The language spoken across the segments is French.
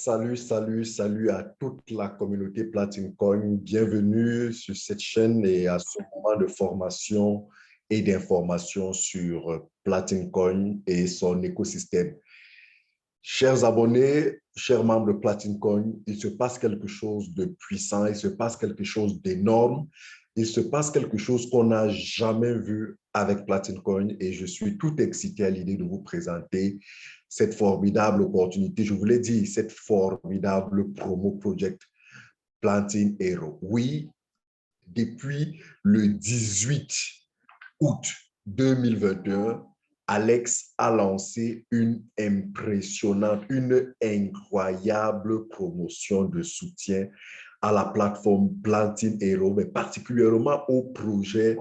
Salut à toute la communauté Platine Coin. Bienvenue sur cette chaîne et à ce moment de formation et d'information sur Platine Coin et son écosystème. Chers abonnés, chers membres de Platine Coin, il se passe quelque chose de puissant, il se passe quelque chose d'énorme, il se passe quelque chose qu'on n'a jamais vu avec Platine Coin et je suis tout excité à l'idée de vous présenter cette formidable opportunité. Je vous l'ai dit, cette formidable promo project Platine Hero. Oui, depuis le 18 août 2021, Alex a lancé une impressionnante, une incroyable promotion de soutien à la plateforme Platine Hero, mais particulièrement au projet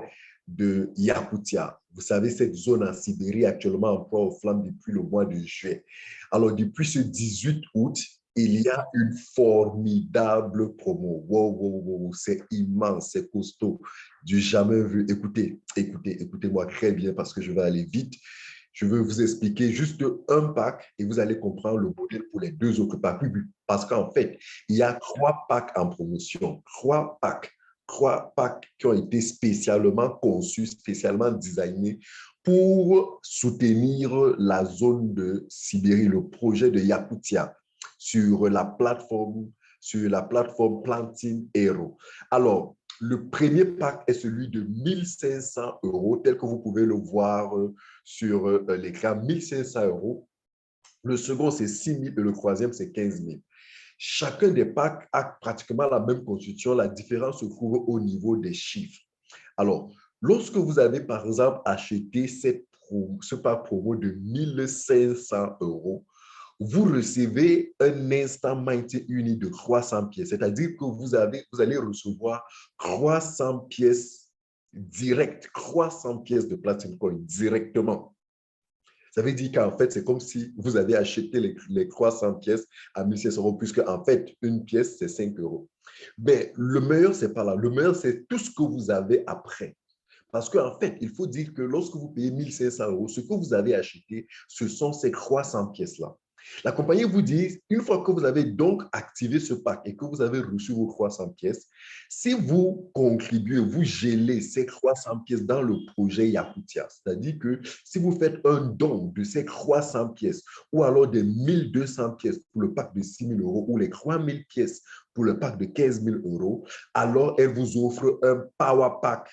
de Yakutia. Vous savez, cette zone en Sibérie actuellement en proie aux flammes depuis le mois de juillet. Alors, depuis ce 18 août, il y a une formidable promo. Wow, wow, wow, c'est immense, c'est costaud, du jamais vu. Écoutez-moi très bien parce que je vais aller vite. Je veux vous expliquer juste un pack et vous allez comprendre le modèle pour les deux autres packs. Parce qu'en fait, il y a trois packs en promotion. Trois packs qui ont été spécialement conçus, spécialement designés pour soutenir la zone de Sibérie, le projet de Yakutia sur la plateforme Platine Hero. Alors, le premier pack est celui de 1500 euros, tel que vous pouvez le voir sur l'écran, 1500 euros. Le second, c'est 6 000 et le troisième, c'est 15 000. Chacun des packs a pratiquement la même constitution. La différence se trouve au niveau des chiffres. Alors, lorsque vous avez, par exemple, acheté ce pack promo de 1500 euros, vous recevez un instant Mighty Uni de 300 pièces. C'est-à-dire que vous allez recevoir 300 pièces directes, 300 pièces de Platine Coin directement. Ça veut dire qu'en fait, c'est comme si vous avez acheté les 300 pièces à 1600 euros, puisque en fait, une pièce, c'est 5 euros. Mais le meilleur, c'est pas là. Le meilleur, c'est tout ce que vous avez après. Parce qu'en fait, il faut dire que lorsque vous payez 1500 euros, ce que vous avez acheté, ce sont ces 300 pièces-là. La compagnie vous dit, une fois que vous avez donc activé ce pack et que vous avez reçu vos 300 pièces, si vous contribuez, vous gelez ces 300 pièces dans le projet Yakutia, c'est-à-dire que si vous faites un don de ces 300 pièces ou alors des 1200 pièces pour le pack de 6 000 euros ou les 3000 pièces pour le pack de 15 000 euros, alors elle vous offre un Power Pack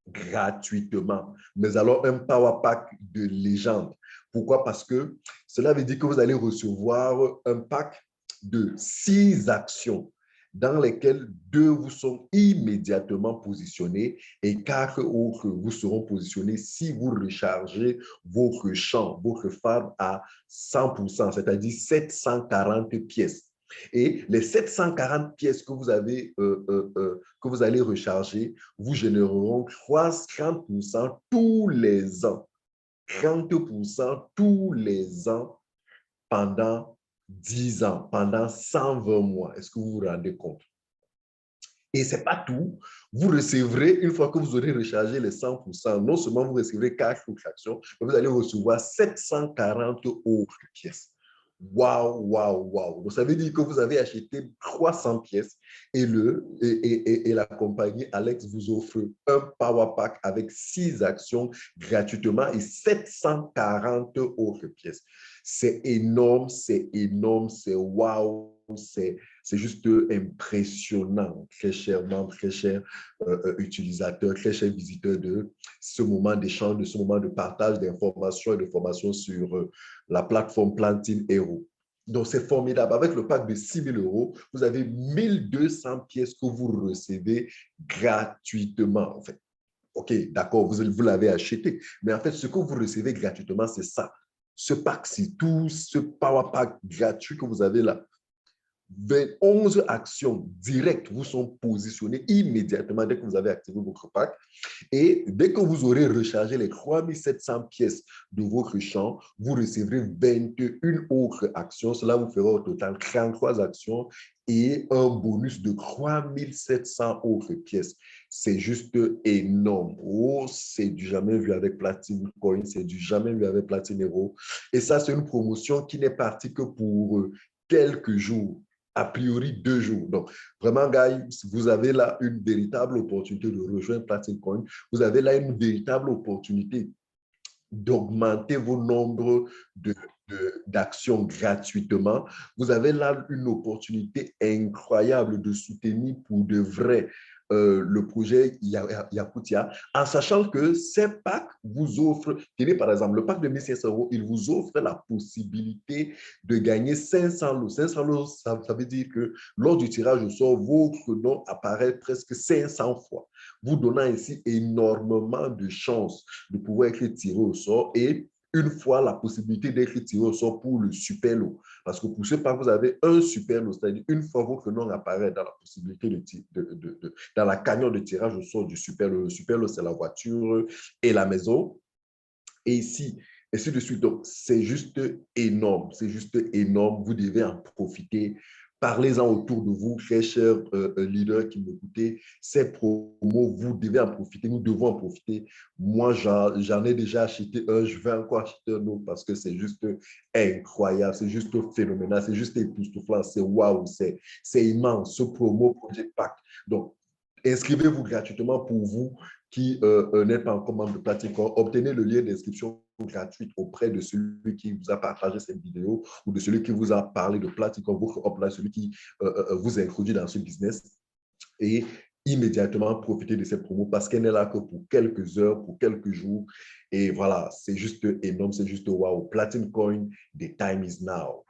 gratuitement. Mais alors, un Power Pack de légende. Pourquoi? Parce que cela veut dire que vous allez recevoir un pack de 6 actions dans lesquelles 2 vous sont immédiatement positionnés et 4 autres vous seront positionnés si vous rechargez votre champ, votre farm à 100%, c'est-à-dire 740 pièces. Et les 740 pièces que vous allez recharger vous généreront 30% tous les ans. 30% tous les ans pendant 10 ans, pendant 120 mois. Est-ce que vous vous rendez compte? Et ce n'est pas tout. Vous recevrez, une fois que vous aurez rechargé les 100%, non seulement vous recevrez 4 fractions, mais vous allez recevoir 740 autres pièces. Waouh, waouh, waouh. Donc, ça veut dire que vous avez acheté 300 pièces et la compagnie Alex vous offre un Power Pack avec 6 actions gratuitement et 740 autres pièces. C'est énorme, c'est waouh, c'est juste impressionnant, très chers membres, très chers utilisateurs, très chers visiteurs de ce moment d'échange, de ce moment de partage d'informations et de formations sur la plateforme Platine Hero. Donc, c'est formidable. Avec le pack de 6 000 euros, vous avez 1200 pièces que vous recevez gratuitement, en fait. OK, d'accord, vous l'avez acheté. Mais en fait, ce que vous recevez gratuitement, c'est ça. Ce pack-ci, tout ce power pack gratuit que vous avez là, 11 actions directes vous sont positionnées immédiatement dès que vous avez activé votre pack. Et dès que vous aurez rechargé les 3700 pièces de votre champ, vous recevrez 21 autres actions. Cela vous fera au total 33 actions et un bonus de 3700 autres pièces. C'est juste énorme. Oh, c'est du jamais vu avec Platine Coin, c'est du jamais vu avec Platine Hero. Et ça, c'est une promotion qui n'est partie que pour quelques jours, a priori 2 jours. Donc, vraiment, guys, vous avez là une véritable opportunité de rejoindre Platinum Coin. Vous avez là une véritable opportunité d'augmenter vos nombres d'actions gratuitement. Vous avez là une opportunité incroyable de soutenir pour de vrai le projet Yakutia, en sachant que ces packs vous offrent, tenez par exemple, le pack de 1500 euros, il vous offre la possibilité de gagner 500 lots. 500 lots, ça veut dire que lors du tirage au sort, votre nom apparaît presque 500 fois, vous donnant ainsi énormément de chances de pouvoir être tiré au sort et une fois la possibilité d'être tiré au sort pour le super lot. Parce que pour ce pas, vous avez un super lot, c'est-à-dire une fois votre nom apparaît dans la possibilité dans la cagnotte de tirage au sort du super lot. Le super lot, c'est la voiture et la maison. Et ici, ainsi de suite. Donc, c'est juste énorme. C'est juste énorme. Vous devez en profiter. Parlez-en autour de vous, très chers leaders qui m'écoutez. Ces promos, vous devez en profiter. Nous devons en profiter. Moi, j'en ai déjà acheté un. Je vais encore acheter un autre parce que c'est juste incroyable. C'est juste phénoménal. C'est juste époustouflant. C'est waouh. C'est immense. Ce promo Project Pack. Donc, inscrivez-vous gratuitement pour vous qui n'êtes pas encore membre de Platinum. Obtenez le lien d'inscription gratuite auprès de celui qui vous a partagé cette vidéo ou de celui qui vous a parlé de Platinum, celui qui vous a introduit dans ce business. Et immédiatement profiter de cette promo parce qu'elle n'est là que pour quelques heures, pour quelques jours. Et voilà, c'est juste énorme, c'est juste wow. Platinum Coin, the time is now.